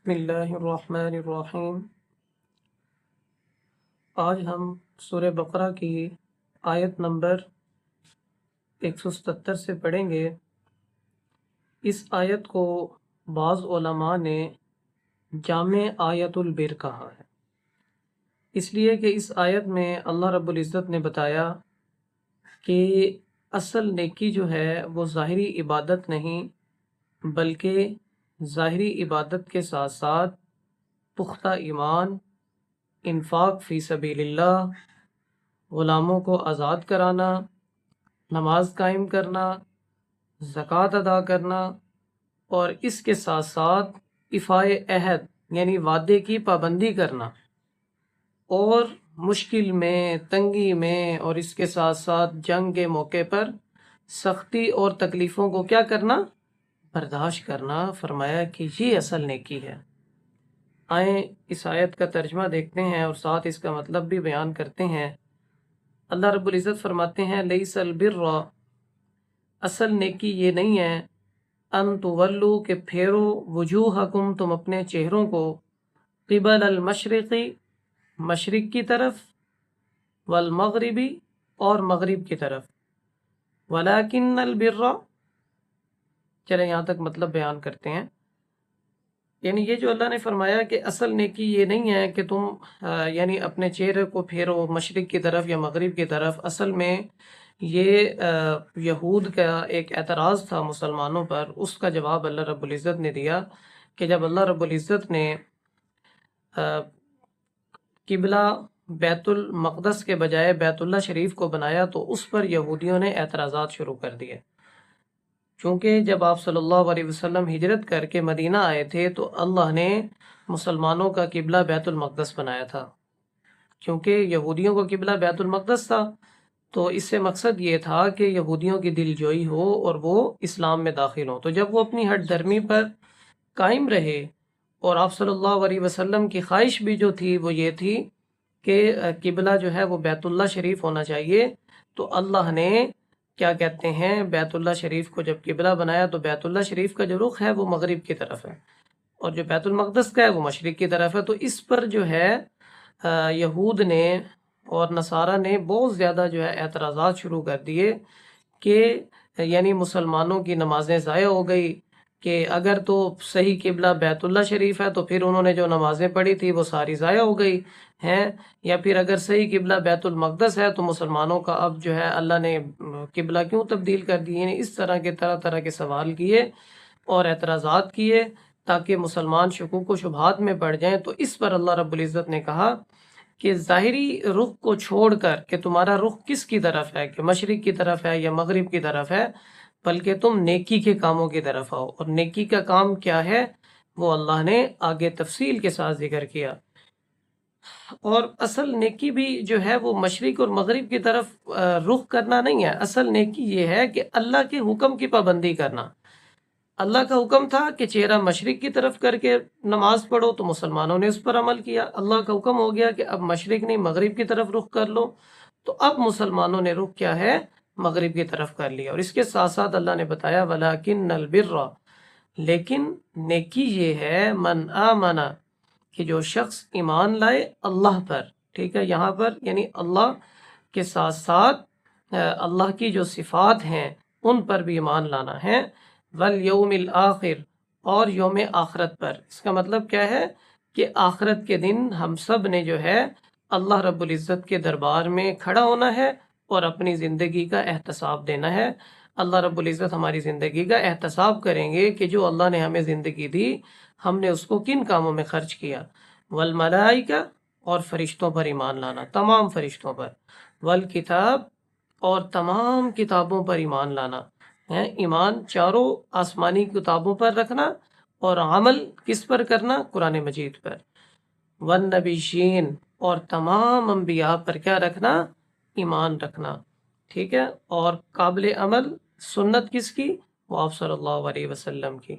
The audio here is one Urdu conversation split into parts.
بسم اللہ الرحمن الرحیم۔ آج ہم سورہ بقرہ کی آیت نمبر 177 سے پڑھیں گے۔ اس آیت کو بعض علماء نے جامع آیت البر کہا ہے، اس لیے کہ اس آیت میں اللہ رب العزت نے بتایا کہ اصل نیکی جو ہے وہ ظاہری عبادت نہیں، بلکہ ظاہری عبادت کے ساتھ ساتھ پختہ ایمان، انفاق فی سبیل اللہ، غلاموں کو آزاد کرانا، نماز قائم کرنا، زکوٰۃ ادا کرنا، اور اس کے ساتھ ساتھ ایفائے عہد یعنی وعدے کی پابندی کرنا، اور مشکل میں، تنگی میں، اور اس کے ساتھ ساتھ جنگ کے موقع پر سختی اور تکلیفوں کو کیا کرنا؟ برداشت کرنا۔ فرمایا کہ یہ اصل نیکی ہے۔ آئیں اس آیت کا ترجمہ دیکھتے ہیں اور ساتھ اس کا مطلب بھی بیان کرتے ہیں۔ اللہ رب العزت فرماتے ہیں لیس البر، اصل نیکی یہ نہیں ہے، ان تولو کہ پھیرو، وجوہکم تم اپنے چہروں کو، قبل المشرقی مشرق کی طرف، والمغربی اور مغرب کی طرف، ولکن البر، چلیں یہاں تک مطلب بیان کرتے ہیں۔ یعنی یہ جو اللہ نے فرمایا کہ اصل نیکی یہ نہیں ہے کہ تم یعنی اپنے چہرے کو پھیرو مشرق کی طرف یا مغرب کی طرف، اصل میں یہ یہود کا ایک اعتراض تھا مسلمانوں پر، اس کا جواب اللہ رب العزت نے دیا کہ جب اللہ رب العزت نے قبلہ بیت المقدس کے بجائے بیت اللہ شریف کو بنایا تو اس پر یہودیوں نے اعتراضات شروع کر دیے، چونکہ جب آپ صلی اللہ علیہ وسلم ہجرت کر کے مدینہ آئے تھے تو اللہ نے مسلمانوں کا قبلہ بیت المقدس بنایا تھا، کیونکہ یہودیوں کو قبلہ بیت المقدس تھا، تو اس سے مقصد یہ تھا کہ یہودیوں کی دل جوئی ہو اور وہ اسلام میں داخل ہوں۔ تو جب وہ اپنی ہٹ دھرمی پر قائم رہے، اور آپ صلی اللہ علیہ وسلم کی خواہش بھی جو تھی وہ یہ تھی کہ قبلہ جو ہے وہ بیت اللہ شریف ہونا چاہیے، تو اللہ نے کیا کہتے ہیں بیت اللہ شریف کو جب قبلہ بنایا تو بیت اللہ شریف کا جو رخ ہے وہ مغرب کی طرف ہے، اور جو بیت المقدس کا ہے وہ مشرق کی طرف ہے۔ تو اس پر جو ہے یہود نے اور نصارہ نے بہت زیادہ جو ہے اعتراضات شروع کر دیے کہ یعنی مسلمانوں کی نمازیں ضائع ہو گئی، کہ اگر تو صحیح قبلہ بیت اللہ شریف ہے تو پھر انہوں نے جو نمازیں پڑھی تھی وہ ساری ضائع ہو گئی ہیں، یا پھر اگر صحیح قبلہ بیت المقدس ہے تو مسلمانوں کا اب جو ہے اللہ نے قبلہ کیوں تبدیل کر دی؟ یعنی اس طرح کے طرح طرح کے سوال کیے اور اعتراضات کیے تاکہ مسلمان شکوک و شبہات میں پڑ جائیں۔ تو اس پر اللہ رب العزت نے کہا کہ ظاہری رخ کو چھوڑ کر کہ تمہارا رخ کس کی طرف ہے، کہ مشرق کی طرف ہے یا مغرب کی طرف ہے، بلکہ تم نیکی کے کاموں کی طرف آؤ۔ اور نیکی کا کام کیا ہے وہ اللہ نے آگے تفصیل کے ساتھ ذکر کیا۔ اور اصل نیکی بھی جو ہے وہ مشرق اور مغرب کی طرف رخ کرنا نہیں ہے، اصل نیکی یہ ہے کہ اللہ کے حکم کی پابندی کرنا۔ اللہ کا حکم تھا کہ چہرہ مشرق کی طرف کر کے نماز پڑھو، تو مسلمانوں نے اس پر عمل کیا۔ اللہ کا حکم ہو گیا کہ اب مشرق نہیں مغرب کی طرف رخ کر لو، تو اب مسلمانوں نے رخ کیا ہے؟ مغرب کی طرف کر لیا۔ اور اس کے ساتھ ساتھ اللہ نے بتایا وَلَٰكِنَّ الْبِرَّ، لیکن نیکی یہ ہے من آمن، کہ جو شخص ایمان لائے اللہ پر، ٹھیک ہے، یہاں پر یعنی اللہ کے ساتھ ساتھ اللہ کی جو صفات ہیں ان پر بھی ایمان لانا ہے، والیوم الآخر، اور یوم آخرت پر۔ اس کا مطلب کیا ہے کہ آخرت کے دن ہم سب نے جو ہے اللہ رب العزت کے دربار میں کھڑا ہونا ہے اور اپنی زندگی کا احتساب دینا ہے۔ اللہ رب العزت ہماری زندگی کا احتساب کریں گے کہ جو اللہ نے ہمیں زندگی دی ہم نے اس کو کن کاموں میں خرچ کیا۔ والملائکہ، اور فرشتوں پر ایمان لانا، تمام فرشتوں پر، والکتاب، اور تمام کتابوں پر ایمان لانا ہے، ایمان چاروں آسمانی کتابوں پر رکھنا، اور عمل کس پر کرنا؟ قرآن مجید پر، والنبیین، اور تمام انبیاء پر کیا رکھنا؟ ایمان رکھنا، ٹھیک ہے، اور قابل عمل سنت کس کی؟ وہ آپ صلی اللہ علیہ وسلم کی۔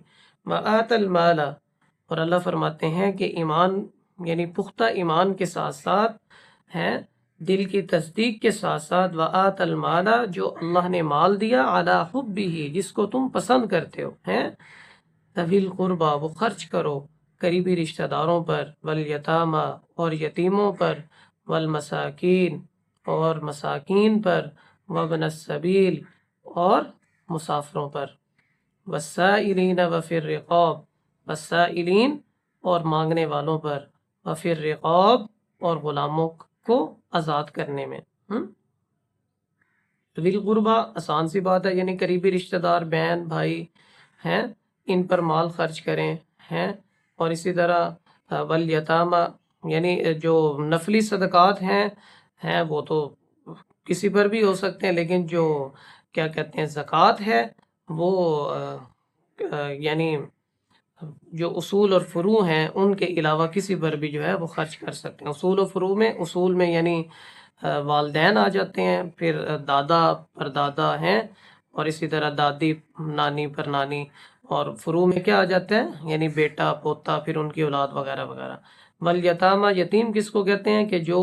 وآت المال، اور اللہ فرماتے ہیں کہ ایمان یعنی پختہ ایمان کے ساتھ ساتھ ہیں دل کی تصدیق کے ساتھ ساتھ وآت المال، جو اللہ نے مال دیا، علی حبہ، جس کو تم پسند کرتے ہو، ہیں ذوی القربی، وہ خرچ کرو، قریبی رشتہ داروں پر، والیتامہ اور یتیموں پر، والمساکین اور مساکین پر، وابن السبیل اور مسافروں پر، والسائلین وفی الرقاب، والسائلین اور مانگنے والوں پر، وفی الرقاب اور غلاموں کو آزاد کرنے میں۔ ذی القربہ آسان سی بات ہے، یعنی قریبی رشتہ دار، بہن بھائی ہیں، ان پر مال خرچ کریں ہیں۔ اور اسی طرح والیتامہ یعنی جو نفلی صدقات ہیں وہ تو کسی پر بھی ہو سکتے ہیں، لیکن جو کیا کہتے ہیں زکوٰۃ ہے وہ یعنی جو اصول اور فروع ہیں ان کے علاوہ کسی پر بھی جو ہے وہ خرچ کر سکتے ہیں۔ اصول و فروع میں، اصول میں یعنی والدین آ جاتے ہیں، پھر دادا پر دادا ہیں، اور اسی طرح دادی نانی پر نانی، اور فروع میں کیا آ جاتا ہے یعنی بیٹا پوتا، پھر ان کی اولاد وغیرہ وغیرہ۔ والیتامہ یتیم کس کو کہتے ہیں کہ جو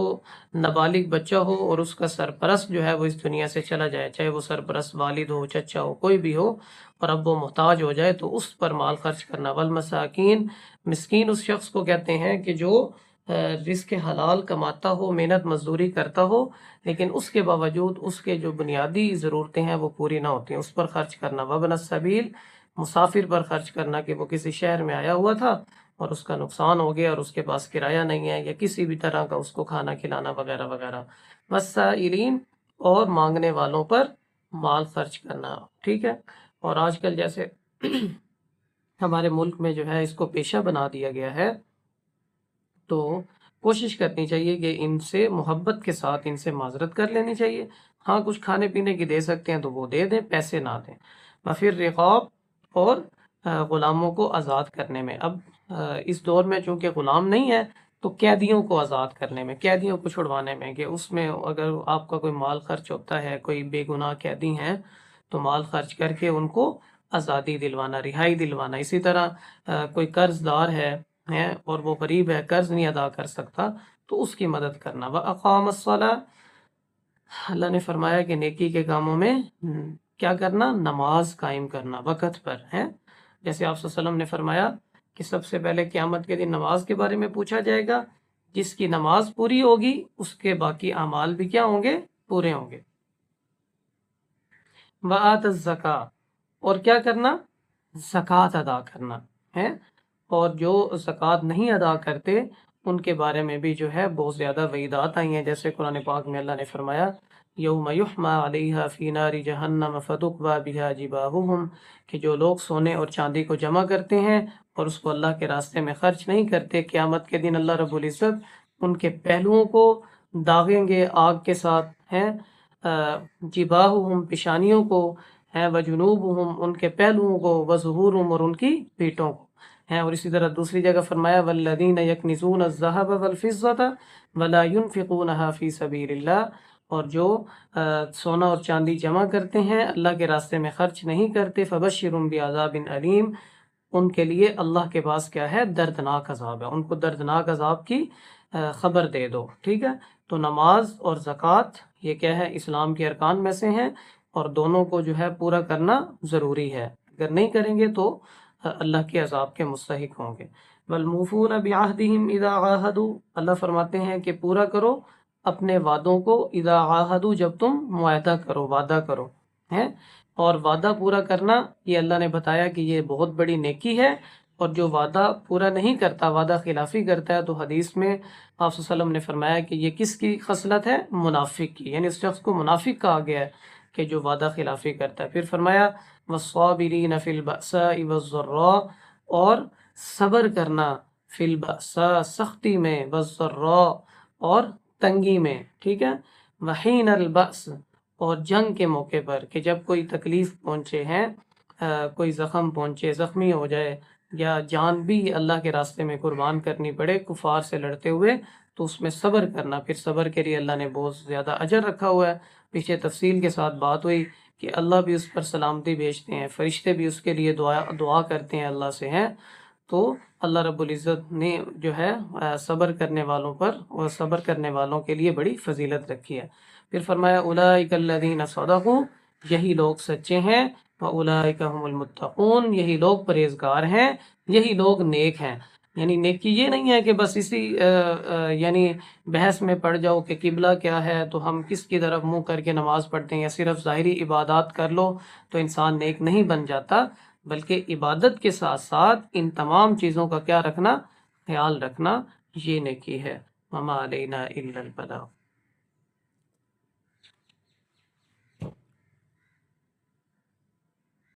نابالغ بچہ ہو اور اس کا سرپرست جو ہے وہ اس دنیا سے چلا جائے، چاہے وہ سرپرست والد ہو، چچا ہو، کوئی بھی ہو، اور اب وہ محتاج ہو جائے تو اس پر مال خرچ کرنا۔ والمساکین، مسکین اس شخص کو کہتے ہیں کہ جو رزق حلال کماتا ہو، محنت مزدوری کرتا ہو، لیکن اس کے باوجود اس کے جو بنیادی ضرورتیں ہیں وہ پوری نہ ہوتی ہیں، اس پر خرچ کرنا۔ وابن السبیل، مسافر پر خرچ کرنا، کہ وہ کسی شہر میں آیا ہوا تھا اور اس کا نقصان ہو گیا اور اس کے پاس کرایہ نہیں ہے، یا کسی بھی طرح کا اس کو کھانا کھلانا وغیرہ وغیرہ۔ والسائلین اور مانگنے والوں پر مال خرچ کرنا، ٹھیک ہے۔ اور آج کل جیسے ہمارے ملک میں جو ہے اس کو پیشہ بنا دیا گیا ہے، تو کوشش کرنی چاہیے کہ ان سے محبت کے ساتھ ان سے معذرت کر لینی چاہیے۔ ہاں کچھ کھانے پینے کی دے سکتے ہیں تو وہ دے دیں، پیسے نہ دیں۔ وفر رقاب اور غلاموں کو آزاد کرنے میں۔ اب اس دور میں چونکہ غلام نہیں ہے تو قیدیوں کو آزاد کرنے میں، قیدیوں کو چھڑوانے میں، کہ اس میں اگر آپ کا کوئی مال خرچ ہوتا ہے، کوئی بے گناہ قیدی ہیں تو مال خرچ کر کے ان کو آزادی دلوانا، رہائی دلوانا۔ اسی طرح کوئی قرض دار ہے اور وہ غریب ہے، قرض نہیں ادا کر سکتا تو اس کی مدد کرنا۔ وَأَقَامَ الصَّلَاةَ، اللہ نے فرمایا کہ نیکی کے کاموں میں کیا کرنا، نماز قائم کرنا وقت پر ہے۔ جیسے آپ صلی اللہ علیہ وسلم نے فرمایا کہ سب سے پہلے قیامت کے دن نماز کے بارے میں پوچھا جائے گا، جس کی نماز پوری ہوگی اس کے باقی اعمال بھی کیا ہوں گے، پورے ہوں گے۔ وَآتَ الزَّکَاۃَ، اور کیا کرنا، زکوٰۃ ادا کرنا ہے۔ اور جو زکوٰۃ نہیں ادا کرتے ان کے بارے میں بھی جو ہے بہت زیادہ وعیدات آئی ہیں، جیسے قرآن پاک میں اللہ نے فرمایا یوم یحمى علیہا فی نار جہنم فتقوی بہا جباہہم، کہ جو لوگ سونے اور چاندی کو جمع کرتے ہیں اور اس کو اللہ کے راستے میں خرچ نہیں کرتے، قیامت کے دن اللہ رب العزت ان کے پہلوؤں کو داغیں گے آگ کے ساتھ ہیں، جباہہم پیشانیوں کو ہیں، وجنوبہم ان کے پہلوؤں کو، وظہورہم اور ان کی پیٹھوں کو ہیں۔ اور اسی طرح دوسری جگہ فرمایا والذین یکنزون الذھب والفضة ولا ينفقونها فی سبیل اللہ، اور جو سونا اور چاندی جمع کرتے ہیں اللہ کے راستے میں خرچ نہیں کرتے، فبشرهم بعذاب علیم، ان کے لیے اللہ کے پاس کیا ہے، دردناک عذاب ہے، ان کو دردناک عذاب کی خبر دے دو، ٹھیک ہے۔ تو نماز اور زکوٰۃ یہ کیا ہے، اسلام کے ارکان میں سے ہیں، اور دونوں کو جو ہے پورا کرنا ضروری ہے، اگر نہیں کریں گے تو اللہ کے عذاب کے مستحق ہوں گے۔ والموفون بعہدہم اذا عاہدوا، اللہ فرماتے ہیں کہ پورا کرو اپنے وعدوں کو، اذا عاہدوا جب تم معاہدہ کرو، وعدہ کرو ہیں۔ اور وعدہ پورا کرنا یہ اللہ نے بتایا کہ یہ بہت بڑی نیکی ہے، اور جو وعدہ پورا نہیں کرتا، وعدہ خلافی کرتا ہے، تو حدیث میں آپ صلی اللہ علیہ وسلم نے فرمایا کہ یہ کس کی خصلت ہے، منافق کی، یعنی اس شخص کو منافق کہا گیا ہے کہ جو وعدہ خلافی کرتا ہے۔ پھر فرمایا والصابرین فی البأساء والضراء، اور صبر کرنا فی البأساء سختی میں، والضراء اور تنگی میں، ٹھیک ہے۔ وحین البأس، اور جنگ کے موقع پر، کہ جب کوئی تکلیف پہنچے ہیں، کوئی زخم پہنچے، زخمی ہو جائے، یا جان بھی اللہ کے راستے میں قربان کرنی پڑے کفار سے لڑتے ہوئے، تو اس میں صبر کرنا۔ پھر صبر کے لیے اللہ نے بہت زیادہ اجر رکھا ہوا ہے، پیچھے تفصیل کے ساتھ بات ہوئی کہ اللہ بھی اس پر سلامتی بھیجتے ہیں، فرشتے بھی اس کے لیے دعا کرتے ہیں اللہ سے ہیں۔ تو اللہ رب العزت نے جو ہے صبر کرنے والوں پر اور صبر کرنے والوں کے لیے بڑی فضیلت رکھی ہے۔ پھر فرمایا اولئک الذین صدقوا، یہی لوگ سچے ہیں، واولئک هم المتقون، یہی لوگ پرہیزگار ہیں، یہی لوگ نیک ہیں۔ یعنی نیکی یہ نہیں ہے کہ بس اسی یعنی بحث میں پڑ جاؤ کہ قبلہ کیا ہے تو ہم کس کی طرف منہ کر کے نماز پڑھتے ہیں، یا صرف ظاہری عبادات کر لو تو انسان نیک نہیں بن جاتا، بلکہ عبادت کے ساتھ ساتھ ان تمام چیزوں کا کیا رکھنا، خیال رکھنا، یہ نیکی ہے۔ وما علینا الا البلاغ۔